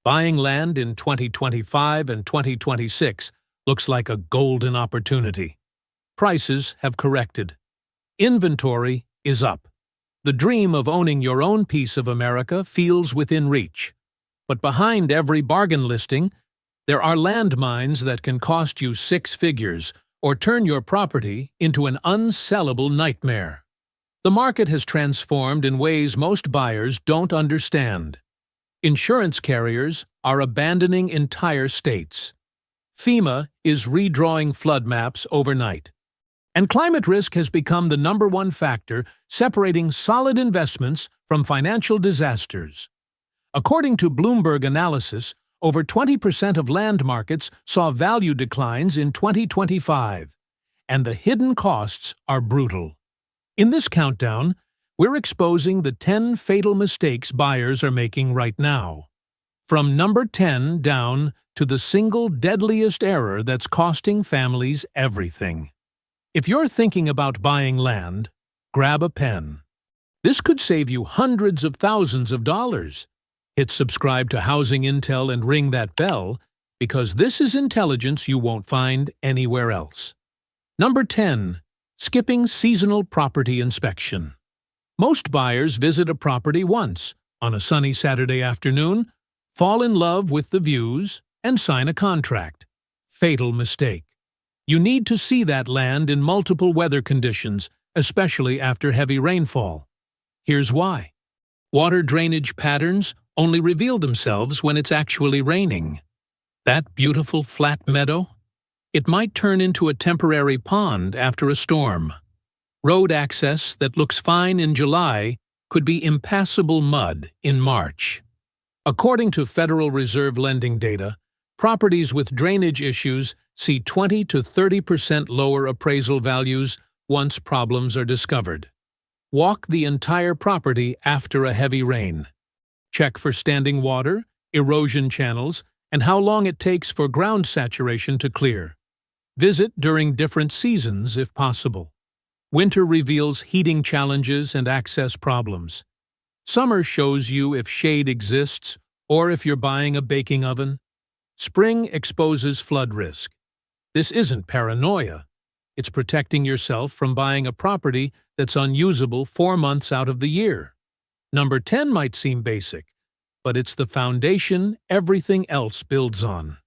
Buying land in 2025 and 2026 looks like a golden opportunity. Prices have corrected. Inventory is up. The dream of owning your own piece of America feels within reach. But behind every bargain listing, there are landmines that can cost you six figures or turn your property into an unsellable nightmare. The market has transformed in ways most buyers don't understand. Insurance carriers are abandoning entire states. FEMA is redrawing flood maps overnight. And climate risk has become the #1 factor separating solid investments from financial disasters. According to Bloomberg analysis, over 20% of land markets saw value declines in 2025, and the hidden costs are brutal. In this countdown, we're exposing the 10 fatal mistakes buyers are making right now. From number 10 down to the single deadliest error that's costing families everything. If you're thinking about buying land, grab a pen. This could save you hundreds of thousands of dollars. Hit subscribe to Housing Intel and ring that bell, because this is intelligence you won't find anywhere else. Number 10. Skipping seasonal property inspection. Most buyers visit a property once, on a sunny Saturday afternoon, fall in love with the views, and sign a contract. Fatal mistake. You need to see that land in multiple weather conditions, especially after heavy rainfall. Here's why. Water drainage patterns only reveal themselves when it's actually raining. That beautiful flat meadow? It might turn into a temporary pond after a storm. Road access that looks fine in July could be impassable mud in March. According to Federal Reserve lending data, properties with drainage issues see 20 to 30% lower appraisal values once problems are discovered. Walk the entire property after a heavy rain. Check for standing water, erosion channels, and how long it takes for ground saturation to clear. Visit during different seasons if possible. Winter reveals heating challenges and access problems. Summer shows you if shade exists or if you're buying a baking oven. Spring exposes flood risk. This isn't paranoia. It's protecting yourself from buying a property that's unusable 4 months out of the year. Number 10 might seem basic, but it's the foundation everything else builds on.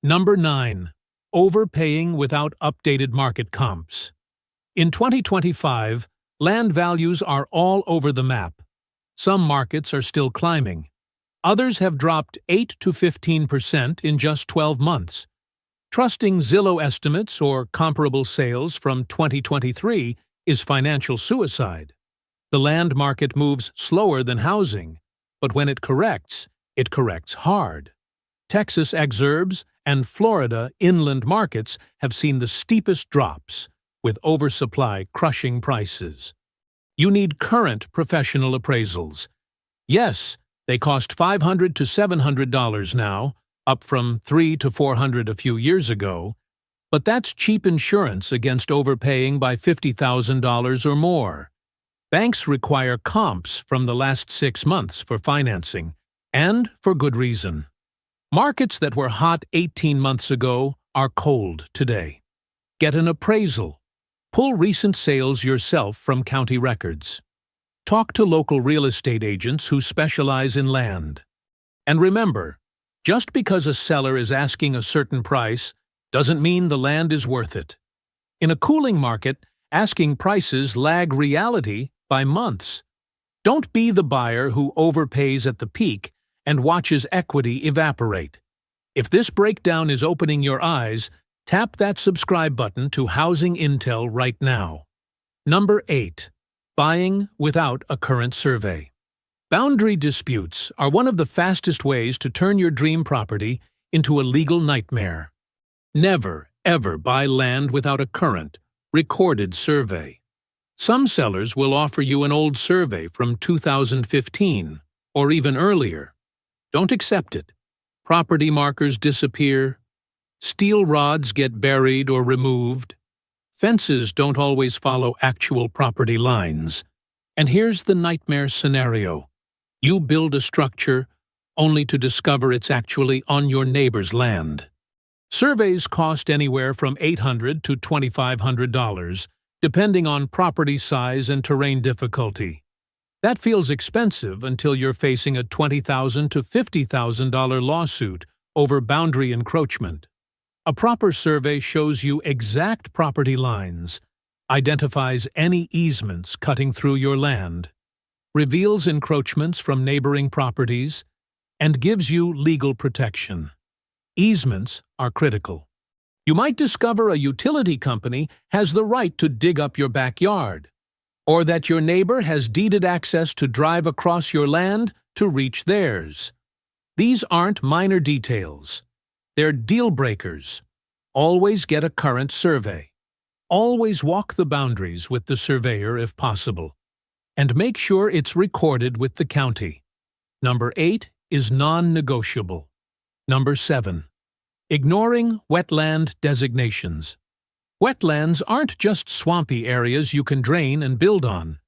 Number 9. Overpaying without updated market comps. In 2025, land values are all over the map. Some markets are still climbing. Others have dropped 8 to 15% in just 12 months. Trusting Zillow estimates or comparable sales from 2023 is financial suicide. The land market moves slower than housing, but when it corrects hard. Texas exurbs and Florida inland markets have seen the steepest drops, with oversupply crushing prices. You need current professional appraisals. Yes, they cost $500 to $700 now, up from $300 to $400 a few years ago, but that's cheap insurance against overpaying by $50,000 or more. Banks require comps from the last 6 months for financing, and for good reason. Markets that were hot 18 months ago are cold today. Get an appraisal. Pull recent sales yourself from county records. Talk to local real estate agents who specialize in land. And remember, just because a seller is asking a certain price doesn't mean the land is worth it. In a cooling market, asking prices lag reality by months. Don't be the buyer who overpays at the peak and watches equity evaporate. If this breakdown is opening your eyes, tap that subscribe button to Housing Intel right now. Number 8. Buying without a current survey. Boundary disputes are one of the fastest ways to turn your dream property into a legal nightmare. Never, ever buy land without a current, recorded survey. Some sellers will offer you an old survey from 2015 or even earlier. Don't accept it. Property markers disappear. Steel rods get buried or removed. Fences don't always follow actual property lines. And here's the nightmare scenario. You build a structure only to discover it's actually on your neighbor's land. Surveys cost anywhere from $800 to $2,500, depending on property size and terrain difficulty. That feels expensive until you're facing a $20,000 to $50,000 lawsuit over boundary encroachment. A proper survey shows you exact property lines, identifies any easements cutting through your land, reveals encroachments from neighboring properties, and gives you legal protection. Easements are critical. You might discover a utility company has the right to dig up your backyard, or that your neighbor has deeded access to drive across your land to reach theirs. These aren't minor details. They're deal breakers. Always get a current survey. Always walk the boundaries with the surveyor if possible. And make sure it's recorded with the county. Number 8 is non-negotiable. Number 7. Ignoring wetland designations. Wetlands aren't just swampy areas you can drain and build on.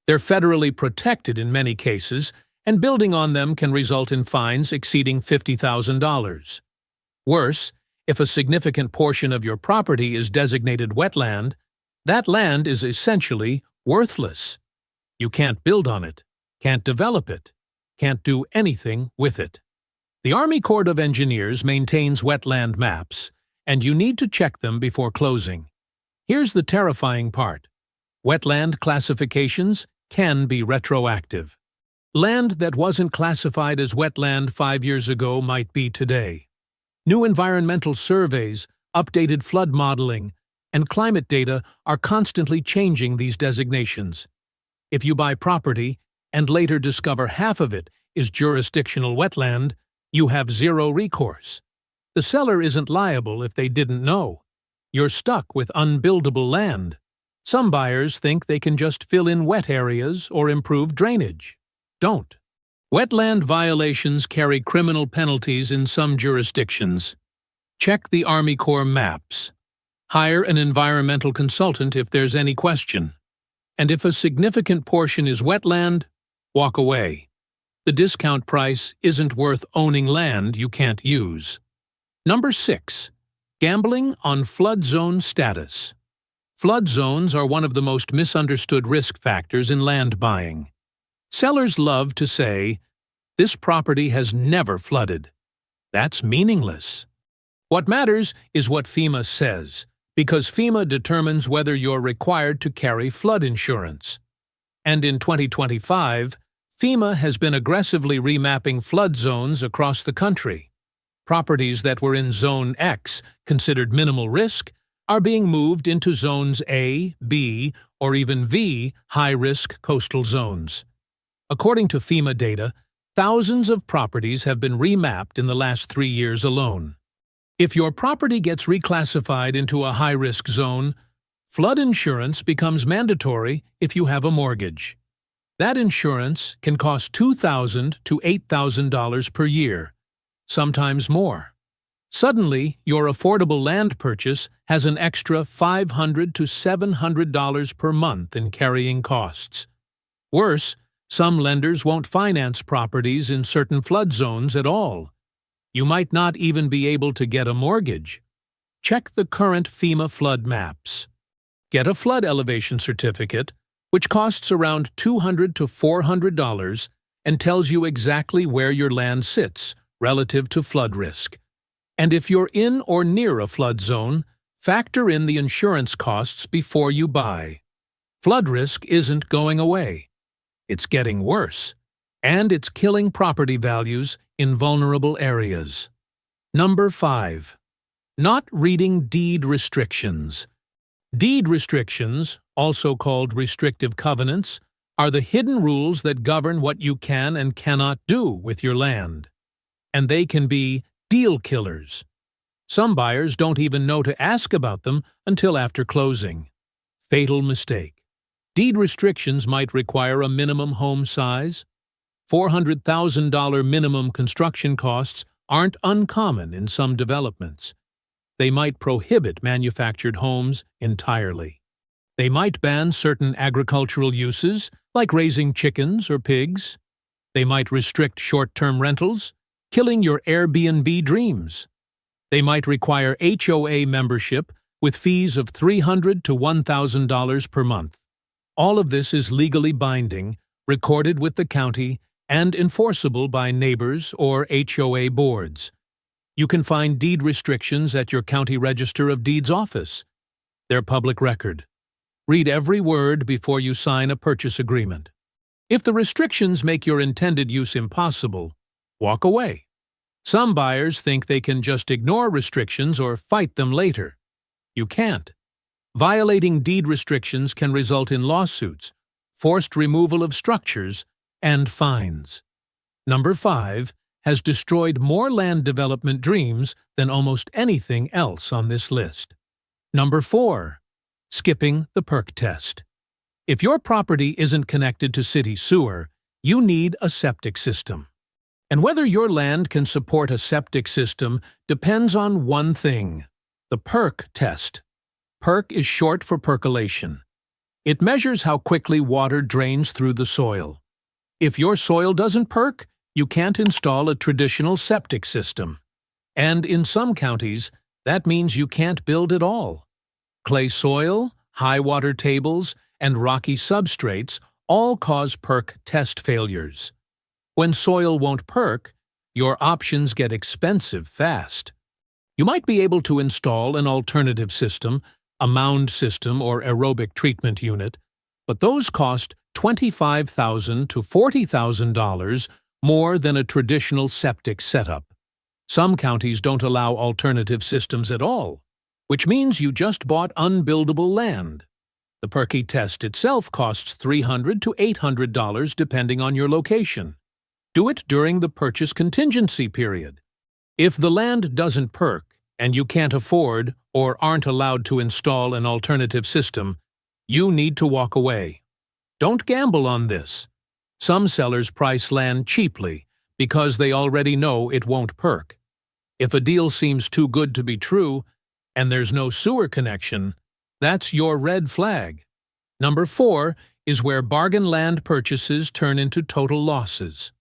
They're federally protected in many cases, and building on them can result in fines exceeding $50,000. Worse, if a significant portion of your property is designated wetland, that land is essentially worthless. You can't build on it, can't develop it, can't do anything with it. The Army Corps of Engineers maintains wetland maps, and you need to check them before closing. Here's the terrifying part. Wetland classifications can be retroactive. Land that wasn't classified as wetland 5 years ago might be today. New environmental surveys, updated flood modeling, and climate data are constantly changing these designations. If you buy property and later discover half of it is jurisdictional wetland, you have zero recourse. The seller isn't liable if they didn't know. You're stuck with unbuildable land. Some buyers think they can just fill in wet areas or improve drainage. Don't. Wetland violations carry criminal penalties in some jurisdictions. Check the Army Corps maps. Hire an environmental consultant if there's any question. And if a significant portion is wetland, walk away. The discount price isn't worth owning land you can't use. Number 6. Gambling on flood zone status. Flood zones are one of the most misunderstood risk factors in land buying. Sellers love to say, "This property has never flooded." That's meaningless. What matters is what FEMA says, because FEMA determines whether you're required to carry flood insurance. And in 2025, FEMA has been aggressively remapping flood zones across the country. Properties that were in Zone X, considered minimal risk, are being moved into Zones A, B, or even V, high-risk coastal zones. According to FEMA data, thousands of properties have been remapped in the last 3 years alone. If your property gets reclassified into a high-risk zone, flood insurance becomes mandatory if you have a mortgage. That insurance can cost $2,000 to $8,000 per year, sometimes more. Suddenly, your affordable land purchase has an extra $500 to $700 per month in carrying costs. Worse, some lenders won't finance properties in certain flood zones at all. You might not even be able to get a mortgage. Check the current FEMA flood maps. Get a flood elevation certificate, which costs around $200 to $400 and tells you exactly where your land sits relative to flood risk. And if you're in or near a flood zone, factor in the insurance costs before you buy. Flood risk isn't going away. It's getting worse, and it's killing property values in vulnerable areas. Number 5. Not reading deed restrictions. Deed restrictions, also called restrictive covenants, are the hidden rules that govern what you can and cannot do with your land. And they can be deal killers. Some buyers don't even know to ask about them until after closing. Fatal mistake. Deed restrictions might require a minimum home size. $400,000 minimum construction costs aren't uncommon in some developments. They might prohibit manufactured homes entirely. They might ban certain agricultural uses, like raising chickens or pigs. They might restrict short-term rentals, killing your Airbnb dreams. They might require HOA membership with fees of $300 to $1,000 per month. All of this is legally binding, recorded with the county, and enforceable by neighbors or HOA boards. You can find deed restrictions at your county register of deeds office. They're public record. Read every word before you sign a purchase agreement. If the restrictions make your intended use impossible, walk away. Some buyers think they can just ignore restrictions or fight them later. You can't. Violating deed restrictions can result in lawsuits, forced removal of structures, and fines. Number 5 has destroyed more land development dreams than almost anything else on this list. Number 4. Skipping the perk test. If your property isn't connected to city sewer, you need a septic system. And whether your land can support a septic system depends on one thing: the perk test. PERC is short for percolation. It measures how quickly water drains through the soil. If your soil doesn't perk, you can't install a traditional septic system. And in some counties, that means you can't build at all. Clay soil, high water tables, and rocky substrates all cause PERC test failures. When soil won't perk, your options get expensive fast. You might be able to install an alternative system, a mound system or aerobic treatment unit, but those cost $25,000 to $40,000 more than a traditional septic setup. Some counties don't allow alternative systems at all, which means you just bought unbuildable land. The PERC test itself costs $300 to $800 depending on your location. Do it during the purchase contingency period. If the land doesn't perk and you can't afford or aren't allowed to install an alternative system, you need to walk away. Don't gamble on this. Some sellers price land cheaply because they already know it won't perk. If a deal seems too good to be true and there's no sewer connection, that's your red flag. Number 4 is where bargain land purchases turn into total losses.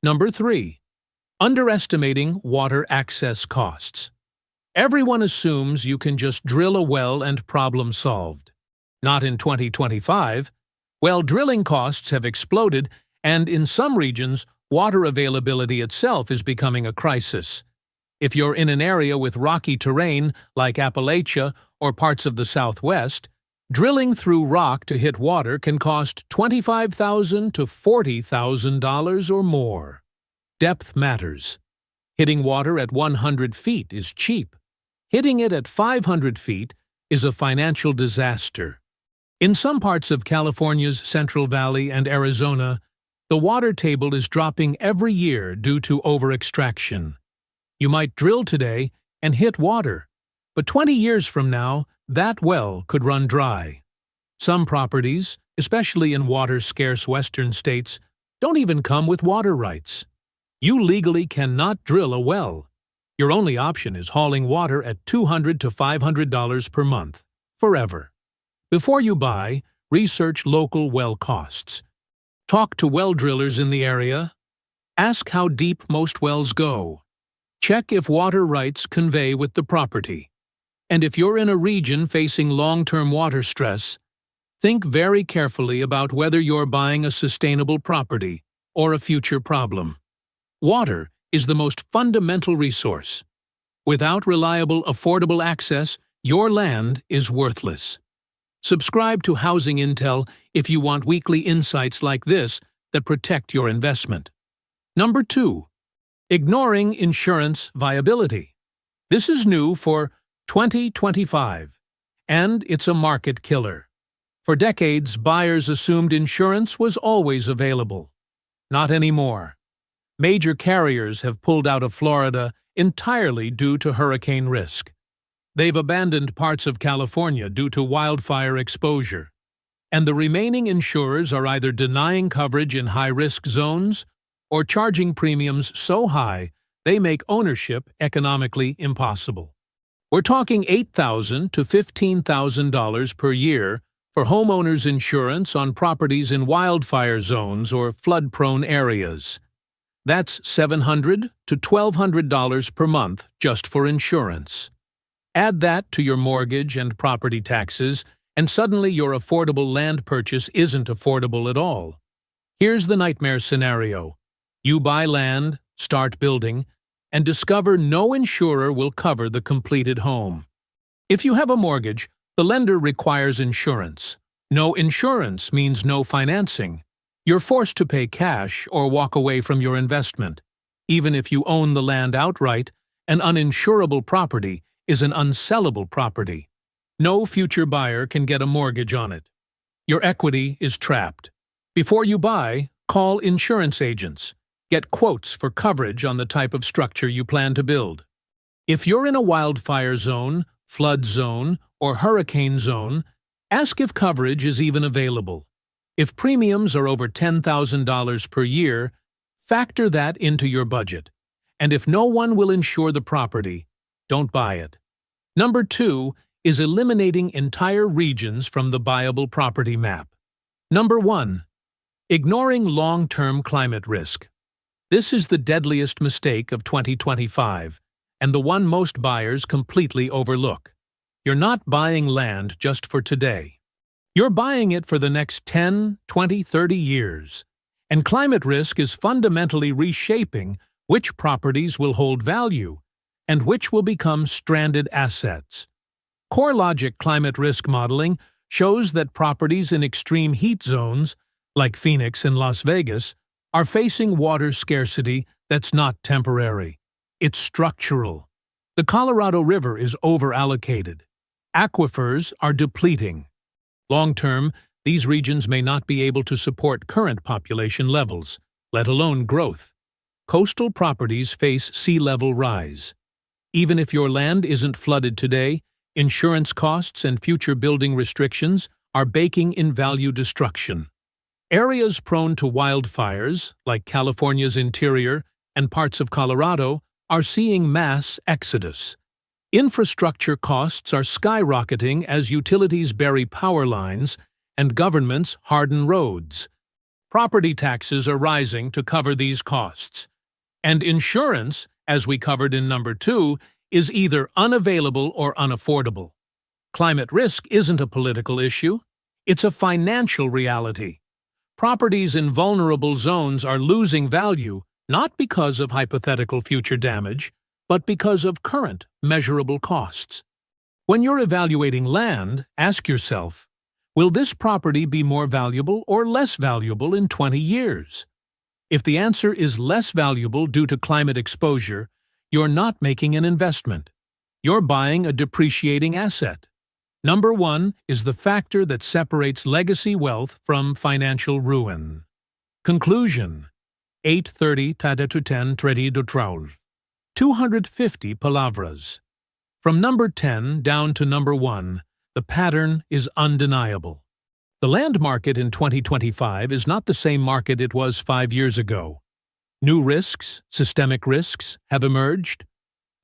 Number 3. Underestimating water access costs. Everyone assumes you can just drill a well and problem solved. Not in 2025. Well, drilling costs have exploded, and in some regions, water availability itself is becoming a crisis. If you're in an area with rocky terrain, like Appalachia or parts of the Southwest, drilling through rock to hit water can cost $25,000 to $40,000 or more. Depth matters. Hitting water at 100 feet is cheap. Hitting it at 500 feet is a financial disaster. In some parts of California's Central Valley and Arizona, the water table is dropping every year due to overextraction. You might drill today and hit water, but 20 years from now, that well could run dry. Some properties, especially in water-scarce western states, don't even come with water rights. You legally cannot drill a well. Your only option is hauling water at $200 to $500 per month, forever. Before you buy, research local well costs. Talk to well drillers in the area. Ask how deep most wells go. Check if water rights convey with the property. And if you're in a region facing long-term water stress, think very carefully about whether you're buying a sustainable property or a future problem. Water is the most fundamental resource. Without reliable, affordable access, your land is worthless. Subscribe to Housing Intel if you want weekly insights like this that protect your investment. Number 2. Ignoring insurance viability. This is new for 2025, and it's a market killer. For decades, buyers assumed insurance was always available. Not anymore. Major carriers have pulled out of Florida entirely due to hurricane risk. They've abandoned parts of California due to wildfire exposure. And the remaining insurers are either denying coverage in high-risk zones or charging premiums so high they make ownership economically impossible. We're talking $8,000 to $15,000 per year for homeowners insurance on properties in wildfire zones or flood-prone areas. That's $700 to $1,200 per month just for insurance. Add that to your mortgage and property taxes, and suddenly your affordable land purchase isn't affordable at all. Here's the nightmare scenario. You buy land, start building, and discover no insurer will cover the completed home. If you have a mortgage, the lender requires insurance. No insurance means no financing. You're forced to pay cash or walk away from your investment. Even if you own the land outright, an uninsurable property is an unsellable property. No future buyer can get a mortgage on it. Your equity is trapped. Before you buy, call insurance agents. Get quotes for coverage on the type of structure you plan to build. If you're in a wildfire zone, flood zone, or hurricane zone, ask if coverage is even available. If premiums are over $10,000 per year, factor that into your budget. And if no one will insure the property, don't buy it. Number 2 is eliminating entire regions from the buyable property map. Number 1. Ignoring long-term climate risk. This is the deadliest mistake of 2025, and the one most buyers completely overlook. You're not buying land just for today. You're buying it for the next 10, 20, 30 years. And climate risk is fundamentally reshaping which properties will hold value and which will become stranded assets. CoreLogic climate risk modeling shows that properties in extreme heat zones, like Phoenix and Las Vegas, are facing water scarcity that's not temporary. It's structural. The Colorado River is overallocated. Aquifers are depleting. Long-term, these regions may not be able to support current population levels, let alone growth. Coastal properties face sea level rise. Even if your land isn't flooded today, insurance costs and future building restrictions are baking in value destruction. Areas prone to wildfires, like California's interior and parts of Colorado, are seeing mass exodus. Infrastructure costs are skyrocketing as utilities bury power lines and governments harden roads. Property taxes are rising to cover these costs. And insurance, as we covered in number 2, is either unavailable or unaffordable. Climate risk isn't a political issue. It's a financial reality. Properties in vulnerable zones are losing value not because of hypothetical future damage, but because of current, measurable costs. When you're evaluating land, ask yourself, will this property be more valuable or less valuable in 20 years? If the answer is less valuable due to climate exposure, you're not making an investment. You're buying a depreciating asset. Number 1 is the factor that separates legacy wealth from financial ruin. Conclusion: 830 10 tredi do traul. 250 palavras. From number 10 down to number 1, the pattern is undeniable. The land market in 2025 is not the same market it was 5 years ago. New risks, systemic risks, have emerged.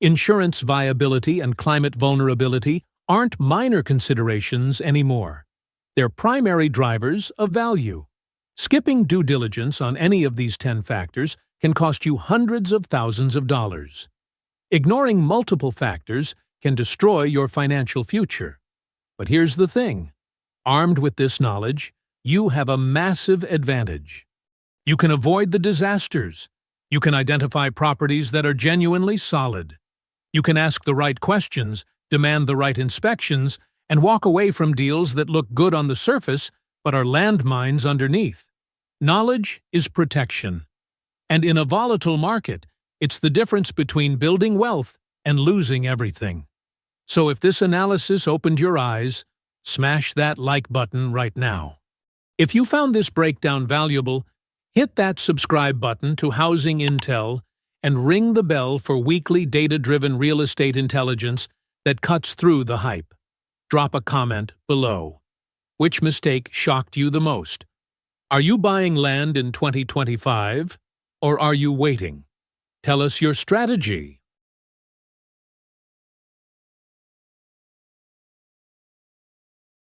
Insurance viability and climate vulnerability aren't minor considerations anymore. They're primary drivers of value. Skipping due diligence on any of these 10 factors can cost you hundreds of thousands of dollars. Ignoring multiple factors can destroy your financial future. But here's the thing. Armed with this knowledge, you have a massive advantage. You can avoid the disasters. You can identify properties that are genuinely solid. You can ask the right questions, demand the right inspections, and walk away from deals that look good on the surface but are landmines underneath. Knowledge is protection. And in a volatile market, it's the difference between building wealth and losing everything. So if this analysis opened your eyes, smash that like button right now. If you found this breakdown valuable, hit that subscribe button to Housing Intel and ring the bell for weekly data-driven real estate intelligence that cuts through the hype. Drop a comment below. Which mistake shocked you the most? Are you buying land in 2025, or are you waiting? Tell us your strategy.